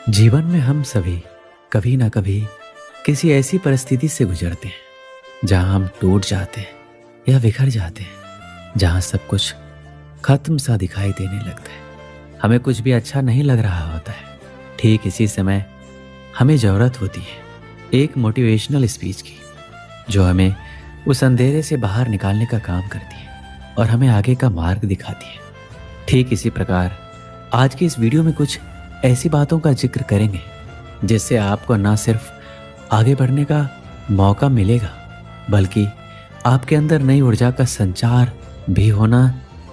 जीवन में हम सभी कभी ना कभी किसी ऐसी परिस्थिति से गुजरते हैं जहां हम टूट जाते हैं या बिखर जाते हैं, जहां सब कुछ खत्म सा दिखाई देने लगता है। हमें कुछ भी अच्छा नहीं लग रहा होता है। ठीक इसी समय हमें ज़रूरत होती है एक मोटिवेशनल स्पीच की, जो हमें उस अंधेरे से बाहर निकालने का काम करती है और हमें आगे का मार्ग दिखाती है। ठीक इसी प्रकार आज की इस वीडियो में कुछ ऐसी बातों का जिक्र करेंगे जिससे आपको ना सिर्फ आगे बढ़ने का मौका मिलेगा, बल्कि आपके अंदर नई ऊर्जा का संचार भी होना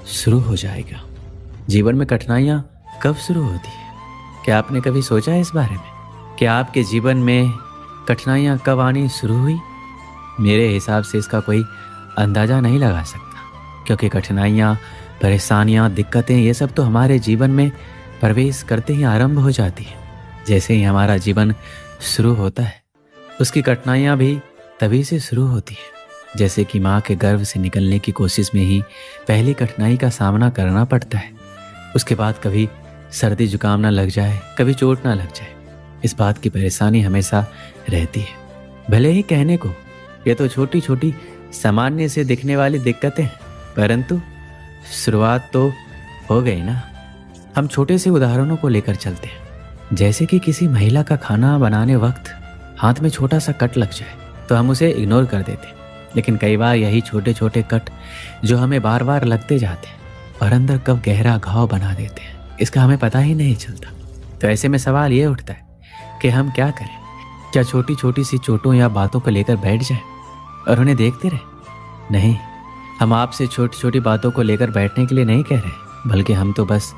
शुरू हो जाएगा। जीवन में कठिनाइयाँ कब शुरू होती है? क्या आपने कभी सोचा है इस बारे में कि आपके जीवन में कठिनाइयाँ कब आनी शुरू हुई? मेरे हिसाब से इसका कोई अंदाज़ा नहीं लगा सकता, क्योंकि कठिनाइयाँ, परेशानियाँ, दिक्कतें, ये सब तो हमारे जीवन में प्रवेश करते ही आरंभ हो जाती है। जैसे ही हमारा जीवन शुरू होता है, उसकी कठिनाइयाँ भी तभी से शुरू होती है। जैसे कि माँ के गर्भ से निकलने की कोशिश में ही पहली कठिनाई का सामना करना पड़ता है। उसके बाद कभी सर्दी जुकाम ना लग जाए, कभी चोट ना लग जाए, इस बात की परेशानी हमेशा रहती है। भले ही कहने को ये तो छोटी छोटी सामान्य से दिखने वाली दिक्कतें हैं, परंतु शुरुआत तो हो गई ना। हम छोटे से उदाहरणों को लेकर चलते हैं। जैसे कि किसी महिला का खाना बनाने वक्त हाथ में छोटा सा कट लग जाए तो हम उसे इग्नोर कर देते हैं, लेकिन कई बार यही छोटे छोटे कट जो हमें बार बार लगते जाते हैं और अंदर कब गहरा घाव बना देते हैं, इसका हमें पता ही नहीं चलता। तो ऐसे में सवाल ये उठता है कि हम क्या करें? क्या छोटी छोटी सी चोटों या बातों को लेकर बैठ जाएं और उन्हें देखते रहें? नहीं, हम आपसे छोटी छोटी बातों को लेकर बैठने के लिए नहीं कह रहे, बल्कि हम तो बस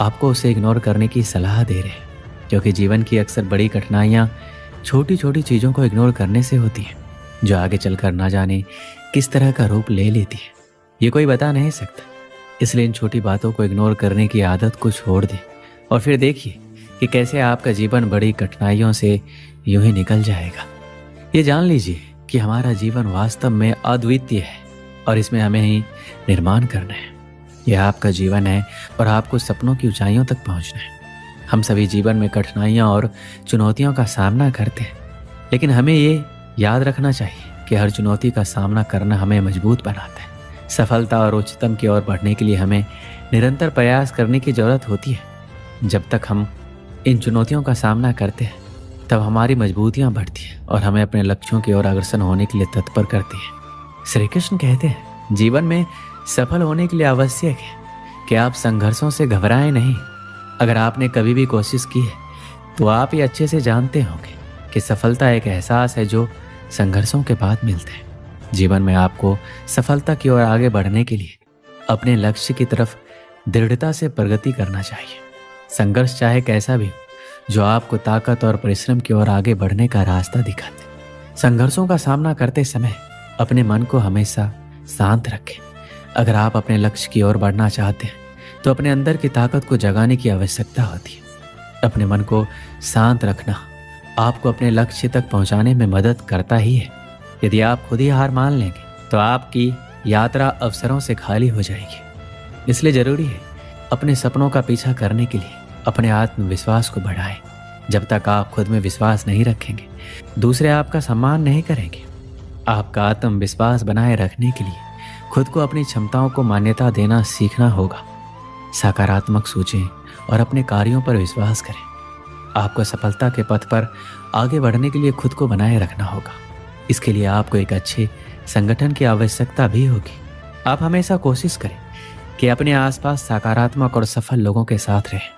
आपको उसे इग्नोर करने की सलाह दे रहे हैं। क्योंकि जीवन की अक्सर बड़ी कठिनाइयाँ छोटी छोटी चीज़ों को इग्नोर करने से होती हैं, जो आगे चलकर ना जाने किस तरह का रूप ले लेती है, ये कोई बता नहीं सकता। इसलिए इन छोटी बातों को इग्नोर करने की आदत को छोड़ दें और फिर देखिए कि कैसे आपका जीवन बड़ी कठिनाइयों से यूं ही निकल जाएगा। ये जान लीजिए कि हमारा जीवन वास्तव में अद्वितीय है और इसमें हमें ही निर्माण करना है। यह आपका जीवन है और आपको सपनों की ऊंचाइयों तक पहुंचना है। हम सभी जीवन में कठिनाइयां और चुनौतियों का सामना करते हैं, लेकिन हमें ये याद रखना चाहिए कि हर चुनौती का सामना करना हमें मजबूत बनाता है। सफलता और उच्चतम की ओर बढ़ने के लिए हमें निरंतर प्रयास करने की ज़रूरत होती है। जब तक हम इन चुनौतियों का सामना करते हैं, तब हमारी मजबूतियाँ बढ़ती हैं और हमें अपने लक्ष्यों की ओर अग्रसर होने के लिए तत्पर करती हैं। श्री कृष्ण कहते हैं, जीवन में सफल होने के लिए आवश्यक है कि आप संघर्षों से घबराएं नहीं। अगर आपने कभी भी कोशिश की है तो आप ये अच्छे से जानते होंगे कि सफलता एक एहसास है जो संघर्षों के बाद मिलता है। जीवन में आपको सफलता की ओर आगे बढ़ने के लिए अपने लक्ष्य की तरफ दृढ़ता से प्रगति करना चाहिए। संघर्ष चाहे कैसा भी हो, जो आपको ताकत और परिश्रम की ओर आगे बढ़ने का रास्ता दिखाते। संघर्षों का सामना करते समय अपने मन को हमेशा शांत रखें। अगर आप अपने लक्ष्य की ओर बढ़ना चाहते हैं तो अपने अंदर की ताकत को जगाने की आवश्यकता होती है। अपने मन को शांत रखना आपको अपने लक्ष्य तक पहुंचाने में मदद करता ही है। यदि आप खुद ही हार मान लेंगे तो आपकी यात्रा अवसरों से खाली हो जाएगी। इसलिए जरूरी है अपने सपनों का पीछा करने के लिए अपने आत्मविश्वास को बढ़ाएं। जब तक आप खुद में विश्वास नहीं रखेंगे, दूसरे आपका सम्मान नहीं करेंगे। आपका आत्मविश्वास बनाए रखने के लिए खुद को अपनी क्षमताओं को मान्यता देना सीखना होगा। सकारात्मक सोचें और अपने कार्यों पर विश्वास करें। आपको सफलता के पथ पर आगे बढ़ने के लिए खुद को बनाए रखना होगा। इसके लिए आपको एक अच्छे संगठन की आवश्यकता भी होगी। आप हमेशा कोशिश करें कि अपने आसपास सकारात्मक और सफल लोगों के साथ रहें।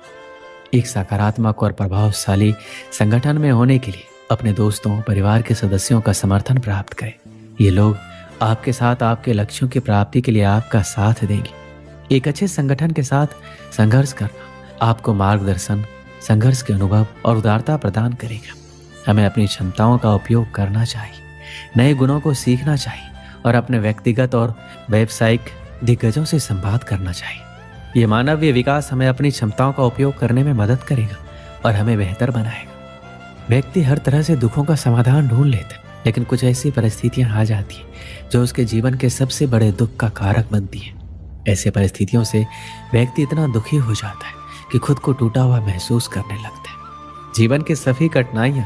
एक सकारात्मक और प्रभावशाली संगठन में होने के लिए अपने दोस्तों, परिवार के सदस्यों का समर्थन प्राप्त करें। ये लोग आपके साथ आपके लक्ष्यों की प्राप्ति के लिए आपका साथ देंगे। एक अच्छे संगठन के साथ संघर्ष करना आपको मार्गदर्शन, संघर्ष के अनुभव और उदारता प्रदान करेगा। हमें अपनी क्षमताओं का उपयोग करना चाहिए, नए गुणों को सीखना चाहिए और अपने व्यक्तिगत और व्यावसायिक दिग्गजों से संवाद करना चाहिए। ये मानवीय विकास हमें अपनी क्षमताओं का उपयोग करने में मदद करेगा और हमें बेहतर बनाएगा। व्यक्ति हर तरह से दुखों का समाधान ढूंढ लेता है, लेकिन कुछ ऐसी परिस्थितियां आ जाती हैं जो उसके जीवन के सबसे बड़े दुख का कारक बनती हैं। ऐसे परिस्थितियों से व्यक्ति इतना दुखी हो जाता है कि खुद को टूटा हुआ महसूस करने लगता है। जीवन की सभी कठिनाइयाँ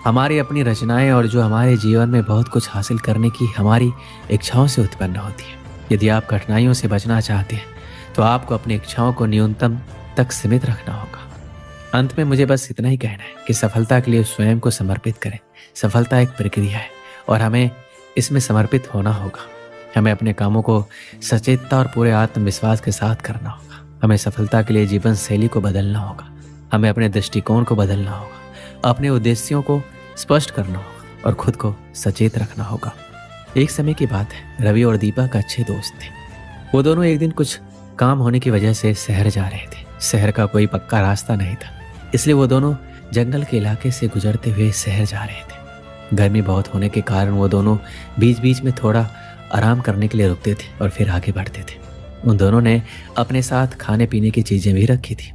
हमारी अपनी रचनाएं और जो हमारे जीवन में बहुत कुछ हासिल करने की हमारी इच्छाओं से उत्पन्न होती है। यदि आप कठिनाइयों से बचना चाहते हैं तो आपको अपनी इच्छाओं को न्यूनतम तक सीमित रखना होगा। अंत में मुझे बस इतना ही कहना है कि सफलता के लिए स्वयं को समर्पित करें। सफलता एक प्रक्रिया है और हमें इसमें समर्पित होना होगा। हमें अपने कामों को सचेतता और पूरे आत्मविश्वास के साथ करना होगा। हमें सफलता के लिए जीवन शैली को बदलना होगा। हमें अपने दृष्टिकोण को बदलना होगा, अपने उद्देश्यों को स्पष्ट करना होगा और खुद को सचेत रखना होगा। एक समय की बात है, रवि और दीपक अच्छे दोस्त थे। वो दोनों एक दिन कुछ काम होने की वजह से शहर जा रहे थे। शहर का कोई पक्का रास्ता नहीं था, इसलिए वो दोनों जंगल के इलाके से गुजरते हुए शहर जा रहे थे। गर्मी बहुत होने के कारण वो दोनों बीच बीच में थोड़ा आराम करने के लिए रुकते थे और फिर आगे बढ़ते थे। उन दोनों ने अपने साथ खाने पीने की चीजें भी रखी थी।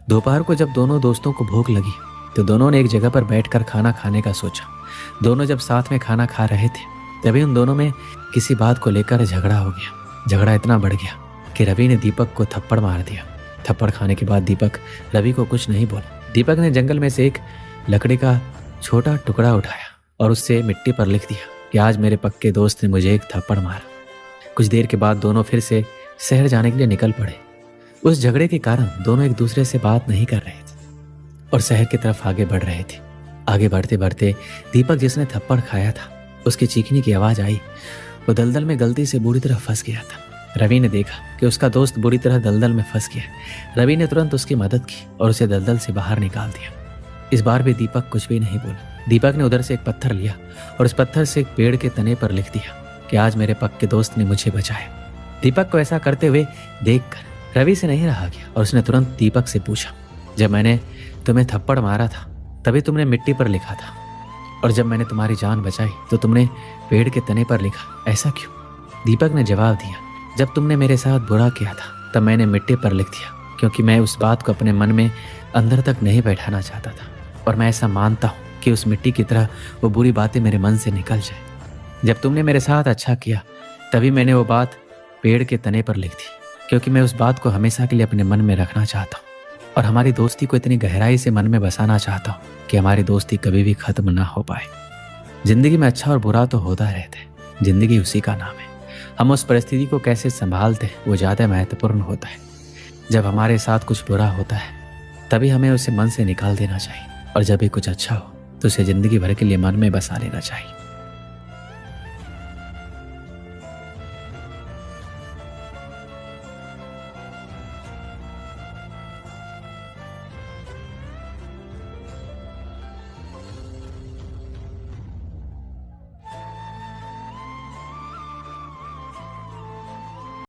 दोपहर को जब दोनों दोस्तों को भूख लगी तो दोनों ने एक जगह पर बैठकर खाना खाने का सोचा। दोनों जब साथ में खाना खा रहे थे तभी उन दोनों में किसी बात को लेकर झगड़ा हो गया। झगड़ा इतना बढ़ गया कि रवि ने दीपक को थप्पड़ मार दिया। थप्पड़ खाने के बाद दीपक रवि को कुछ नहीं बोला। दीपक ने जंगल में से एक लकड़ी का छोटा टुकड़ा उठाया और उससे मिट्टी पर लिख दिया कि आज मेरे पक्के दोस्त ने मुझे एक थप्पड़ मारा। कुछ देर के बाद दोनों फिर से शहर जाने के लिए निकल पड़े। उस झगड़े के कारण दोनों एक दूसरे से बात नहीं कर रहे थे और शहर की तरफ आगे बढ़ रहे थे। आगे बढ़ते बढ़ते दीपक जिसने थप्पड़ खाया था उसके चीखने की आवाज आई। वो दलदल में गलती से बुरी तरह फंस गया था। रवि ने देखा कि उसका दोस्त बुरी तरह दलदल में फंस गया। रवि ने तुरंत उसकी मदद की और उसे दलदल से बाहर निकाल दिया। इस बार भी दीपक कुछ भी नहीं बोला। दीपक ने उधर से एक पत्थर लिया और उस पत्थर से एक पेड़ के तने पर लिख दिया कि आज मेरे पक्के दोस्त ने मुझे बचाया। दीपक को ऐसा करते हुए देखकर रवि से नहीं रहा गया और उसने तुरंत दीपक से पूछा, जब मैंने तुम्हें थप्पड़ मारा था तभी तुमने मिट्टी पर लिखा था और जब मैंने तुम्हारी जान बचाई तो तुमने पेड़ के तने पर लिखा, ऐसा क्यों? दीपक ने जवाब दिया, जब तुमने मेरे साथ बुरा किया था तब मैंने मिट्टी पर लिख दिया क्योंकि मैं उस बात को अपने मन में अंदर तक नहीं बैठाना चाहता था और मैं ऐसा मानता हूँ कि उस मिट्टी की तरह वो बुरी बातें मेरे मन से निकल जाए। जब तुमने मेरे साथ अच्छा किया तभी मैंने वो बात पेड़ के तने पर लिख दी क्योंकि मैं उस बात को हमेशा के लिए अपने मन में रखना चाहता हूँ और हमारी दोस्ती को इतनी गहराई से मन में बसाना चाहता हूँ कि हमारी दोस्ती कभी भी खत्म ना हो पाए। जिंदगी में अच्छा और बुरा तो होता रहता है, जिंदगी उसी का नाम है। हम उस परिस्थिति को कैसे संभालते हैं वो ज़्यादा महत्वपूर्ण होता है। जब हमारे साथ कुछ बुरा होता है तभी हमें उसे मन से निकाल देना चाहिए और जब भी कुछ अच्छा हो तो उसे ज़िंदगी भर के लिए मन में बसा लेना चाहिए।